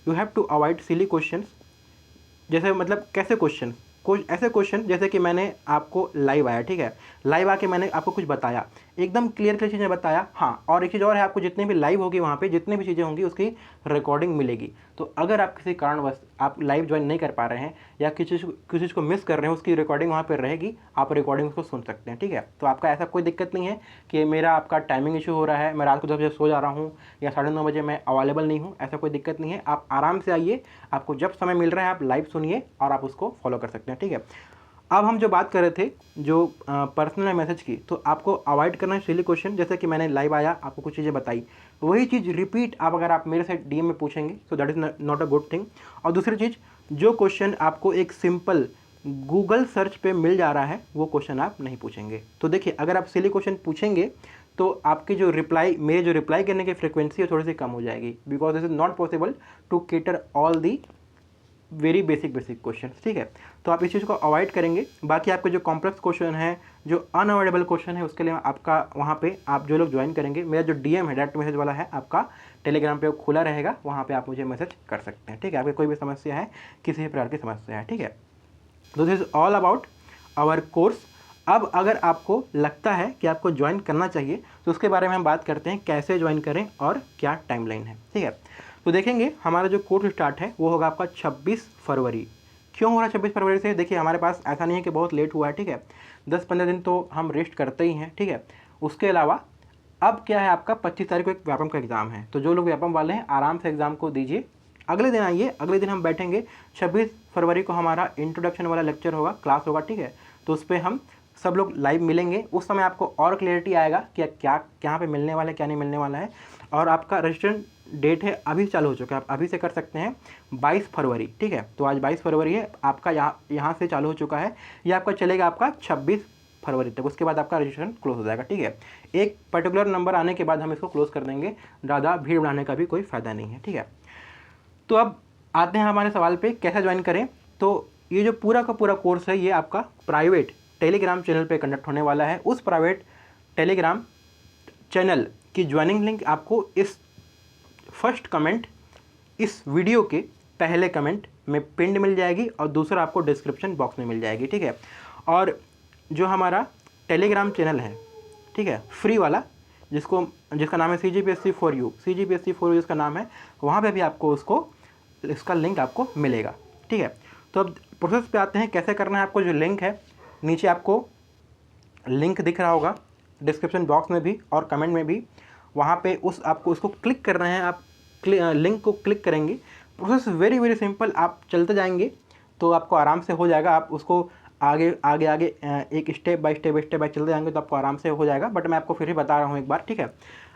You have to avoid silly questions. जैसे मतलब कैसे क्वेश्चन, कुछ ऐसे क्वेश्चन जैसे कि मैंने आपको लाइव आया, ठीक है, लाइव आके मैंने आपको कुछ बताया, एकदम क्लियर क्लियर चीज़ें बताया, हाँ, और एक चीज़ और है, आपको जितने भी लाइव होगी वहाँ पे जितनी भी चीज़ें होंगी उसकी रिकॉर्डिंग मिलेगी। तो अगर आप किसी कारणवश आप लाइव ज्वाइन नहीं कर पा रहे हैं या किसी चीज़ को मिस कर रहे हैं, उसकी रिकॉर्डिंग वहाँ पर रहेगी, आप रिकॉर्डिंग उसको सुन सकते हैं, ठीक है। तो आपका ऐसा कोई दिक्कत नहीं है कि मेरा आपका टाइमिंग इशू हो रहा है, मैं रात को 10 बजे सो जा रहा हूँ या 9:30 बजे मैं अवेलेबल नहीं हूँ, ऐसा कोई दिक्कत नहीं है। आप आराम से आइए, आपको जब समय मिल रहा है आप लाइव सुनिए और आप उसको फॉलो कर सकते हैं, ठीक है। अब हम जो बात कर रहे थे जो पर्सनल मैसेज की, तो आपको अवॉइड करना है सिली क्वेश्चन, जैसे कि मैंने लाइव आया, आपको कुछ चीज़ें बताई, वही चीज़ रिपीट आप अगर आप मेरे से डीएम में पूछेंगे तो that is not a good thing. और दूसरी चीज़, जो क्वेश्चन आपको एक सिंपल गूगल सर्च पे मिल जा रहा है वो क्वेश्चन आप नहीं पूछेंगे। तो देखिए, अगर आप सिली क्वेश्चन पूछेंगे तो आपकी जो रिप्लाई, मेरे जो रिप्लाई करने की फ्रिक्वेंसी है थोड़ी सी कम हो जाएगी, because this is not possible to cater all the very basic question, ठीक है। तो आप इस चीज़ को अवॉइड करेंगे। बाकी आपके जो कॉम्प्लेक्स क्वेश्चन है, जो अनअवॉइडेबल क्वेश्चन है, उसके लिए आपका वहाँ पे आप जो लोग ज्वाइन करेंगे, मेरा जो डीएम है डायरेक्ट मैसेज वाला है आपका टेलीग्राम पे खुला रहेगा, वहाँ पे आप मुझे मैसेज कर सकते हैं, ठीक है। आपकी कोई भी समस्या है, किसी भी प्रकार की समस्या है, ठीक है। तो this is all about our course. अब अगर आपको लगता है कि आपको ज्वाइन करना चाहिए तो उसके बारे में हम बात करते हैं, कैसे ज्वाइन करें और क्या टाइमलाइन है, ठीक है। तो देखेंगे हमारा जो कोर्स स्टार्ट है वो होगा आपका 26 फरवरी। क्यों हो रहा है 26 फरवरी से? देखिए, हमारे पास ऐसा नहीं है कि बहुत लेट हुआ है, ठीक है, 10-15 दिन तो हम रेस्ट करते ही हैं, ठीक है। उसके अलावा अब क्या है, आपका 25 तारीख को एक व्यापम का एग्ज़ाम है, तो जो लोग व्यापम वाले हैं आराम से एग्ज़ाम को दीजिए, अगले दिन आइए, अगले दिन हम बैठेंगे। 26 फरवरी को हमारा इंट्रोडक्शन वाला लेक्चर होगा, क्लास होगा, ठीक है। तो उस पर हम सब लोग लाइव मिलेंगे, उस समय आपको और क्लियरिटी आएगा कि क्या कहाँ पे मिलने वाला है, क्या नहीं मिलने वाला है। और आपका रजिस्ट्रेशन डेट है, अभी चालू हो चुका है, आप अभी से कर सकते हैं, 22 फरवरी, ठीक है। तो आज 22 फरवरी है, आपका यहाँ से चालू हो चुका है, ये आपका चलेगा आपका 26 फरवरी तक, उसके बाद आपका रजिस्ट्रेशन क्लोज हो जाएगा, ठीक है। एक पर्टिकुलर नंबर आने के बाद हम इसको क्लोज कर देंगे, ज़्यादा भीड़ बढ़ाने का भी कोई फ़ायदा नहीं है, ठीक है। तो अब आते हैं हमारे सवाल पे, कैसे ज्वाइन करें। तो ये जो पूरा का पूरा कोर्स है ये आपका प्राइवेट टेलीग्राम चैनल पे कंडक्ट होने वाला है। उस प्राइवेट टेलीग्राम चैनल की ज्वाइनिंग लिंक आपको इस फर्स्ट कमेंट, इस वीडियो के पहले कमेंट में पिंड मिल जाएगी और दूसरा आपको डिस्क्रिप्शन बॉक्स में मिल जाएगी, ठीक है। और जो हमारा टेलीग्राम चैनल है, ठीक है, फ्री वाला, जिसका नाम है CGPSC for you, CGPSC for you इसका नाम है, वहाँ पे भी आपको इसका लिंक आपको मिलेगा, ठीक है। तो अब प्रोसेस पे आते हैं, कैसे करना है। आपको जो लिंक है, नीचे आपको लिंक दिख रहा होगा डिस्क्रिप्शन बॉक्स में भी और कमेंट में भी, वहाँ पे आपको उसको क्लिक करना है। आप लिंक को क्लिक करेंगे, प्रोसेस वेरी वेरी सिंपल, आप चलते जाएंगे तो आपको आराम से हो जाएगा। आप उसको आगे आगे आगे एक स्टेप बाय चलते जाएंगे तो आपको आराम से हो जाएगा, बट मैं आपको फिर भी बता रहा हूँ एक बार, ठीक है।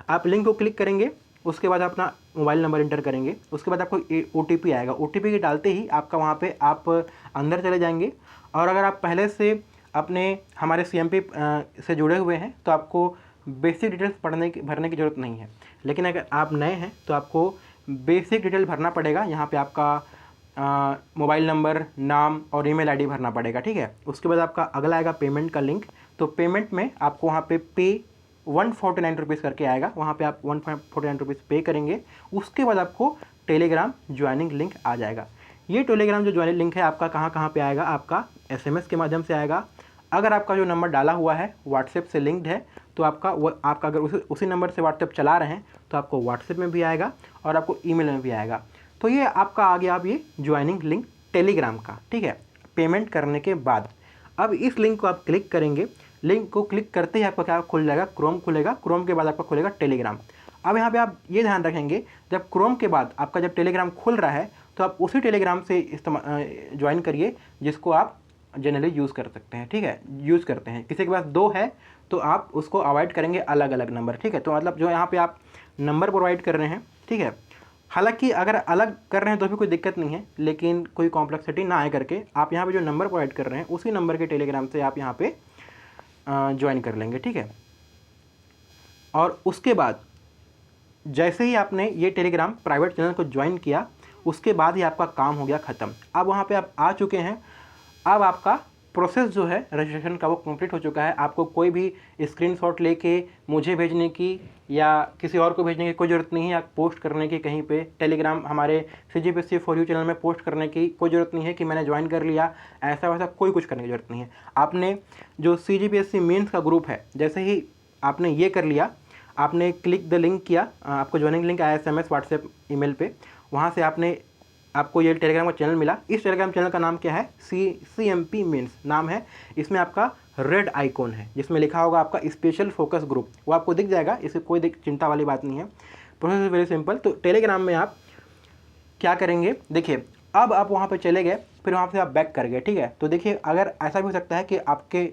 आप लिंक को क्लिक करेंगे, उसके बाद अपना मोबाइल नंबर इंटर करेंगे, उसके बाद आपको OTP आएगा, OTP के डालते ही आपका वहाँ पे आप अंदर चले जाएंगे। और अगर आप पहले से अपने हमारे CMP से जुड़े हुए हैं तो आपको बेसिक डिटेल्स भरने की ज़रूरत नहीं है, लेकिन अगर आप नए हैं तो आपको बेसिक डिटेल भरना पड़ेगा। यहाँ पे आपका मोबाइल नंबर, नाम और ईमेल आईडी भरना पड़ेगा, ठीक है। उसके बाद आपका अगला आएगा पेमेंट का लिंक। तो पेमेंट में आपको वहाँ पे 149 रुपीज़ करके आएगा, वहाँ पे आप 149 रुपीज़ पे करेंगे। उसके बाद आपको टेलीग्राम ज्वाइनिंग लिंक आ जाएगा। ये टेलीग्राम जो ज्वाइनिंग लिंक है आपका कहाँ पे आएगा, आपका SMS के माध्यम से आएगा। अगर आपका जो नंबर डाला हुआ है व्हाट्सएप से लिंक्ड है तो आपका अगर उसी नंबर से व्हाट्सएप चला रहे हैं तो आपको व्हाट्सएप में भी आएगा और आपको ईमेल में भी आएगा। तो ये आपका आ गया अब ये ज्वाइनिंग लिंक टेलीग्राम का, ठीक है, पेमेंट करने के बाद। अब इस लिंक को आप क्लिक करेंगे, लिंक को क्लिक करते ही आपका क्या खुल जाएगा, क्रोम खुलेगा, क्रोम के बाद आपका खुलेगा टेलीग्राम। अब यहाँ पे आप ये ध्यान रखेंगे, जब क्रोम के बाद आपका जब टेलीग्राम खुल रहा है तो आप उसी टेलीग्राम से ज्वाइन करिए जिसको आप जनरली यूज़ कर सकते हैं, ठीक है, यूज़ करते हैं। किसी के पास 2 है तो आप उसको अवॉइड करेंगे अलग अलग नंबर, ठीक है। तो मतलब जो यहाँ पे आप नंबर प्रोवाइड कर रहे हैं, ठीक है, हालांकि अगर अलग कर रहे हैं तो भी कोई दिक्कत नहीं है, लेकिन कोई कॉम्प्लेक्सिटी ना आए करके आप यहाँ पे जो नंबर प्रोवाइड कर रहे हैं उसी नंबर के टेलीग्राम से आप यहाँ पे ज्वाइन कर लेंगे, ठीक है। और उसके बाद जैसे ही आपने ये टेलीग्राम प्राइवेट चैनल को ज्वाइन किया, उसके बाद ही आपका काम हो गया ख़त्म। अब वहाँ पे आप आ चुके हैं, अब आपका प्रोसेस जो है रजिस्ट्रेशन का वो कंप्लीट हो चुका है। आपको कोई भी स्क्रीनशॉट लेके मुझे भेजने की या किसी और को भेजने की कोई ज़रूरत नहीं है, या पोस्ट करने की कहीं पे टेलीग्राम हमारे CGPSC फॉर यू चैनल में पोस्ट करने की कोई ज़रूरत नहीं है कि मैंने ज्वाइन कर लिया, ऐसा वैसा कोई कुछ करने की ज़रूरत नहीं है। आपने जो CGPSC मेंस का ग्रुप है, जैसे ही आपने ये कर लिया, आपने क्लिक द लिंक किया, आपको ज्वाइनिंग लिंक आया SMS व्हाट्सएप ईमेल पे, वहाँ से आपको ये टेलीग्राम का चैनल मिला। इस टेलीग्राम चैनल का नाम क्या है, CMP मेंस नाम है। इसमें आपका रेड आइकॉन है जिसमें लिखा होगा आपका स्पेशल फोकस ग्रुप, वो आपको दिख जाएगा, इससे कोई चिंता वाली बात नहीं है। Process is very simple. तो टेलीग्राम में आप क्या करेंगे, देखिए अब आप वहाँ पर चले गए, फिर वहाँ से आप बैक कर गए, ठीक है। तो देखिए अगर ऐसा भी हो सकता है कि आपके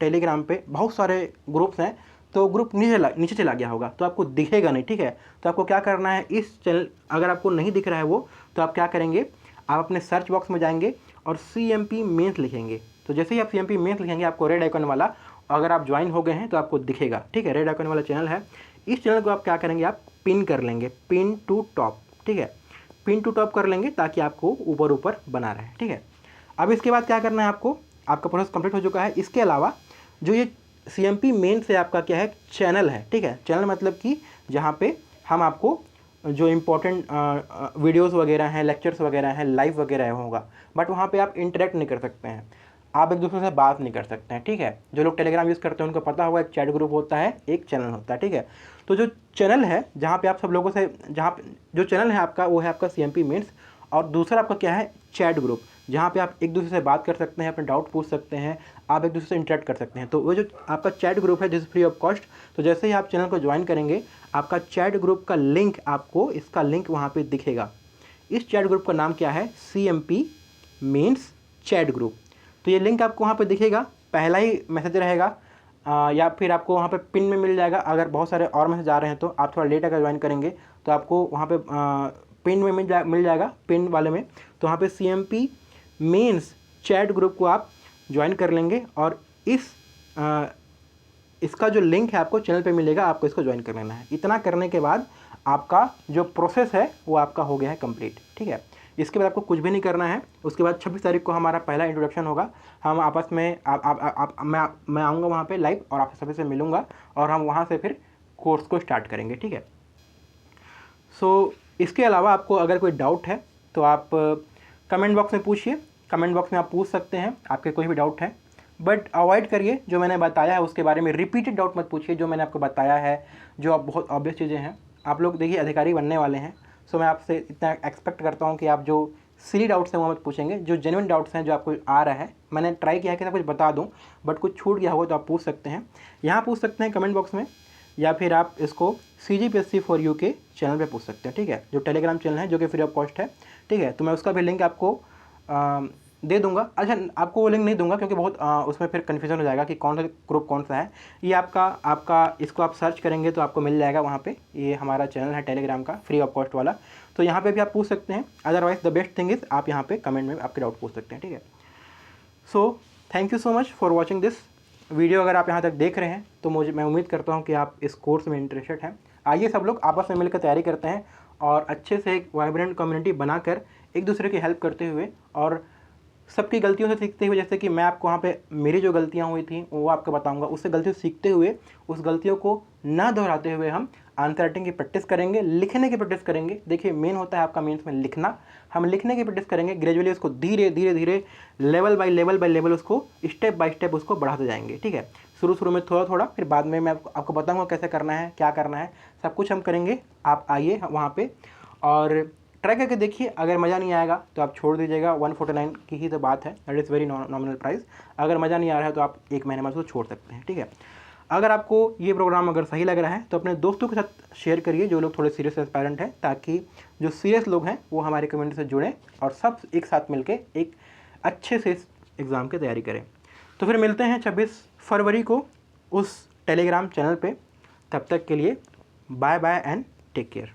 टेलीग्राम पे बहुत सारे ग्रुप्स हैं, तो ग्रुप नीचे चला गया होगा, तो आपको दिखेगा नहीं, ठीक है। तो आपको क्या करना है, इस चैनल अगर आपको नहीं दिख रहा है वो, तो आप क्या करेंगे, आप अपने सर्च बॉक्स में जाएंगे और CMP मेंस लिखेंगे। तो जैसे ही आप CMP मेंस लिखेंगे, आपको रेड आइकन वाला, अगर आप ज्वाइन हो गए हैं तो आपको दिखेगा, ठीक है। रेड आइकन वाला चैनल है। इस चैनल को आप क्या करेंगे, आप पिन कर लेंगे, पिन टू टॉप, ठीक है। पिन टू टॉप कर लेंगे ताकि आपको ऊपर ऊपर बना रहे, ठीक है। अब इसके बाद क्या करना है आपको, आपका प्रोसेस कंप्लीट हो चुका है। इसके अलावा जो ये CMP मेन से आपका क्या है, चैनल है, ठीक है। चैनल मतलब कि जहाँ पे हम आपको जो इम्पोर्टेंट वीडियोस वगैरह हैं, लेक्चर्स वगैरह हैं, लाइव वगैरह होगा, बट वहाँ पे आप इंटरेक्ट नहीं कर सकते हैं, आप एक दूसरे से बात नहीं कर सकते हैं, ठीक है। जो लोग टेलीग्राम यूज़ करते हैं उनको पता होगा, एक चैट ग्रुप होता है, एक चैनल होता है, ठीक है। तो जो चैनल है जहाँ पे आप सब लोगों से, जो चैनल है आपका, वो है आपका CMP मेंस, और दूसरा आपका क्या है, चैट ग्रुप, जहाँ पे आप एक दूसरे से बात कर सकते हैं, अपने डाउट पूछ सकते हैं, आप एक दूसरे से इंटरेक्ट कर सकते हैं। तो वो जो आपका चैट ग्रुप है, दिस फ्री ऑफ कॉस्ट। तो जैसे ही आप चैनल को ज्वाइन करेंगे, आपका चैट ग्रुप का लिंक, आपको इसका लिंक वहाँ पे दिखेगा। इस चैट ग्रुप का नाम क्या है, CMP मेंस चैट ग्रुप। तो ये लिंक आपको वहाँ पे दिखेगा, पहला ही मैसेज रहेगा, या फिर आपको वहाँ पे पिन में मिल जाएगा। अगर बहुत सारे और मैसेज आ रहे हैं तो आप थोड़ा लेट अगर ज्वाइन करेंगे तो आपको वहाँ पे पिन में मिल जाएगा, पिन वाले में। तो वहाँ पे CMP मेंस चैट ग्रुप को आप ज्वाइन कर लेंगे, और इसका जो लिंक है आपको चैनल पे मिलेगा, आपको इसको ज्वाइन कर लेना है। इतना करने के बाद आपका जो प्रोसेस है वो आपका हो गया है कंप्लीट, ठीक है। इसके बाद आपको कुछ भी नहीं करना है। उसके बाद 26 तारीख को हमारा पहला इंट्रोडक्शन होगा। हम आपस में मैं आऊँगा वहाँ पे लाइव, और आप सभी से मिलूँगा, और हम वहाँ से फिर कोर्स को स्टार्ट करेंगे, ठीक है। सो इसके अलावा आपको अगर कोई डाउट है तो आप कमेंट बॉक्स में पूछिए, कमेंट बॉक्स में आप पूछ सकते हैं, आपके कोई भी डाउट है, बट अवॉइड करिए जो मैंने बताया है उसके बारे में, रिपीटेड डाउट मत पूछिए। जो मैंने आपको बताया है, जो आप बहुत ऑब्वियस चीज़ें हैं, आप लोग देखिए अधिकारी बनने वाले हैं, सो मैं आपसे इतना एक्सपेक्ट करता हूँ कि आप जो सिली डाउट्स हैं वो मत पूछेंगे। जो जेन्युइन डाउट्स हैं, जो आपको आ रहा है, मैंने ट्राई किया है कि सब कुछ बता दूँ, बट कुछ छूट गया होगा तो आप पूछ सकते हैं, यहाँ पूछ सकते हैं कमेंट बॉक्स में, या फिर आप इसको CGPSC फॉर यू के चैनल पे पूछ सकते हैं, ठीक है। जो टेलीग्राम चैनल है, जो कि फ्री ऑफ कॉस्ट है, ठीक है। तो मैं उसका भी लिंक आपको दे दूंगा। अच्छा, आपको वो लिंक नहीं दूंगा क्योंकि बहुत उसमें फिर कन्फ्यूजन हो जाएगा कि कौन सा ग्रुप कौन सा है। ये आपका इसको आप सर्च करेंगे तो आपको मिल जाएगा वहाँ पे, ये हमारा चैनल है टेलीग्राम का फ्री ऑफ कॉस्ट वाला। तो यहाँ पे भी आप पूछ सकते हैं। Otherwise the best thing is आप यहाँ पे कमेंट में आपके डाउट पूछ सकते हैं, ठीक है। So thank you so much for watching this video. अगर आप यहाँ तक देख रहे हैं तो मैं उम्मीद करता हूँ कि आप इस कोर्स में इंटरेस्टेड हैं। आइए सब लोग आपस में मिलकर तैयारी करते हैं, और अच्छे से एक वाइब्रेंट कम्युनिटी बनाकर एक दूसरे की हेल्प करते हुए, और सबकी गलतियों से सीखते हुए, जैसे कि मैं आपको वहाँ पे मेरी जो गलतियाँ हुई थी वो आपको बताऊँगा, उससे गलतियों से सीखते हुए, उस गलतियों को ना दोहराते हुए हम आंसर राइटिंग की प्रैक्टिस करेंगे, लिखने की प्रैक्टिस करेंगे। देखिए मेन होता है आपका मेंस में लिखना, हम लिखने की प्रैक्टिस करेंगे। ग्रेजुअली उसको धीरे धीरे लेवल बाय लेवल उसको स्टेप बाय स्टेप उसको बढ़ाते जाएंगे, ठीक है। शुरू में थोड़ा थोड़ा, फिर बाद में मैं आपको बताऊँगा कैसे करना है, क्या करना है, सब कुछ हम करेंगे। आप आइए वहाँ पर और ट्राई करके देखिए। अगर मज़ा नहीं आएगा तो आप छोड़ दीजिएगा, 149 की ही तो बात है, that is very nominal price. अगर मज़ा नहीं आ रहा है तो आप 1 महीने में उसको छोड़ सकते हैं, ठीक है। अगर आपको ये प्रोग्राम अगर सही लग रहा है तो अपने दोस्तों के साथ शेयर करिए, जो लोग थोड़े सीरियस एस्पायरेंट हैं, ताकि जो सीरियस लोग हैं वो हमारे कम्युनिटी से जुड़ें और सब एक साथ मिलकर एक अच्छे से इस एग्ज़ाम की तैयारी करें। तो फिर मिलते हैं 26 फरवरी को उस टेलीग्राम चैनल पे। तब तक के लिए bye bye and take care.